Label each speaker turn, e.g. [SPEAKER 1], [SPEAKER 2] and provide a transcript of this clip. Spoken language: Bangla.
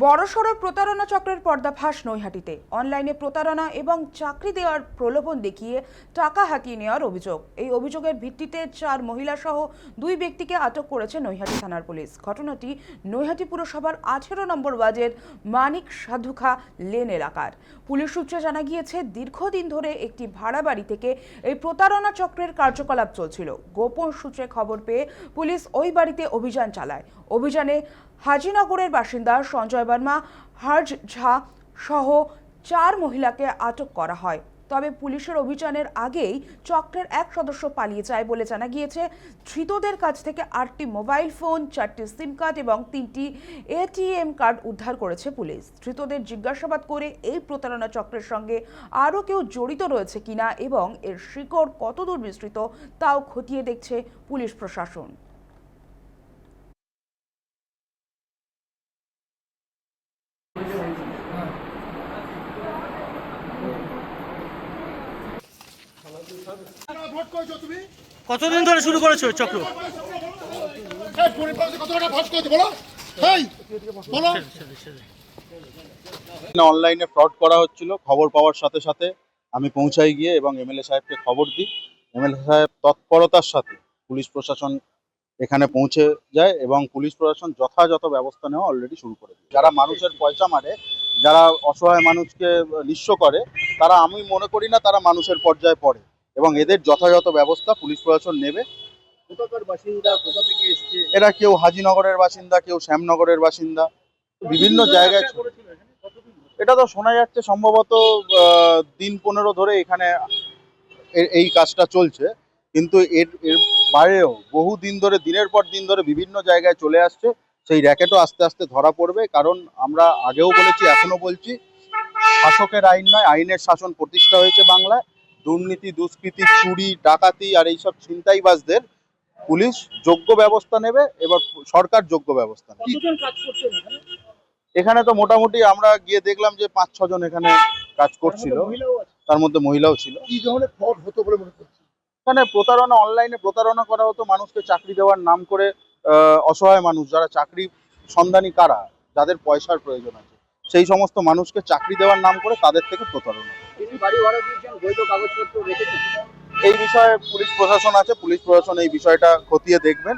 [SPEAKER 1] বড়সড় প্রতারণা চক্রের পর্দাফাঁস নৈহাটিতে। অনলাইনে প্রতারণা এবং চাকরি দেওয়ার প্রলোভন দেখিয়ে টাকা হাতিয়ে নেওয়ার অভিযোগ। এই অভিযোগের ভিত্তিতে 4 মহিলা সহ 2 ব্যক্তিকে আটক করেছে নৈহাটি থানার পুলিশ। ঘটনাটি নৈহাটি পুরসভার 18 নম্বর ওয়ার্ডের মানিক সাধুখা লেন এলাকার। পুলিশ সূত্রে জানা গিয়েছে, দীর্ঘদিন ধরে একটি ভাড়া বাড়ি থেকে এই প্রতারণা চক্রের কার্যকলাপ চলছিল। গোপন সূত্রে খবর পেয়ে পুলিশ ওই বাড়িতে অভিযান চালায়। অভিযানে হাজিনগরের বাসিন্দা সঞ্জয় বর্মা, হর্ষ ঝা সহ 4 মহিলাকে আটক করা হয়। তবে পুলিশের অভিযানের আগেই চক্রের এক সদস্য পালিয়ে যায় বলে জানা গিয়েছে। ধৃতদের কাছ থেকে 8টি মোবাইল ফোন, 4টি সিম কার্ড এবং 3টি এটিএম কার্ড উদ্ধার করেছে পুলিশ। ধৃতদের জিজ্ঞাসাবাদ করে এই প্রতারণা চক্রের সঙ্গে আরও কেউ জড়িত রয়েছে কিনা এবং এর শিকড় কতদূর বিস্তৃত তাও খতিয়ে দেখছে পুলিশ প্রশাসন।
[SPEAKER 2] কতদিন ধরে শুরু করেছো চক্র?
[SPEAKER 3] অনলাইনে ফ্রড করা হচ্ছিল। খবর পাওয়ার সাথে সাথে আমি পৌঁছাই গিয়ে এবং এমএলএ সাহেবকে খবর দিই। এমএলএ সাহেব তৎপরতার সাথে পুলিশ প্রশাসন এখানে পৌঁছে যায় এবং পুলিশ প্রশাসন যথাযথ ব্যবস্থা নেওয়া অলরেডি শুরু করে দেয়। যারা মানুষের পয়সা মারে, যারা অসহায় মানুষকে নিঃস্ব করে, তারা আমি মনে করি না তারা মানুষের পর্যায়ে পড়ে এবং এদের যথাযথ ব্যবস্থা পুলিশ প্রশাসন নেবে। এরা কেউ হাজিনগরের বাসিন্দা, কেউ শ্যামনগরের বাসিন্দা, বিভিন্ন জায়গায়। এটা তো শোনা যাচ্ছে সম্ভবত দিন 15 ধরে এখানে এই কাজটা চলছে, কিন্তু এর বাইরেও বহু দিন ধরে, দিনের পর দিন ধরে বিভিন্ন জায়গায় চলে আসছে। সেই র্যাকেটও আস্তে আস্তে ধরা পড়বে, কারণ আমরা আগেও বলেছি, এখনো বলছি, শাসকের আইন নয়, আইনের শাসন প্রতিষ্ঠা হয়েছে বাংলায়। দুর্নীতি, দুষ্কৃতি, চুরি, ডাকাতি আর এইসব ছিনতাইবাজদের পুলিশ যোগ্য ব্যবস্থা নেবে। এবার সরকার যোগ্য ব্যবস্থা নেবে। এখানে তো মোটামুটি আমরা গিয়ে দেখলাম যে 5-6 জন এখানে কাজ করছিল, তার মধ্যে মহিলাও ছিল।
[SPEAKER 4] কি ধরনের ফ্রড হতো বলে মনে করছি?
[SPEAKER 3] এখানে প্রতারণা, অনলাইনে প্রতারণা করা হতো মানুষকে চাকরি দেওয়ার নাম করে। অসহায় মানুষ যারা চাকরি সন্ধানী, কারা যাদের পয়সার প্রয়োজন আছে, সেই সমস্ত মানুষকে চাকরি দেওয়ার নাম করে তাদের থেকে প্রতারণা। এই বিষয়ে পুলিশ প্রশাসন আছে, পুলিশ প্রশাসন এই বিষয়টা খতিয়ে দেখবেন।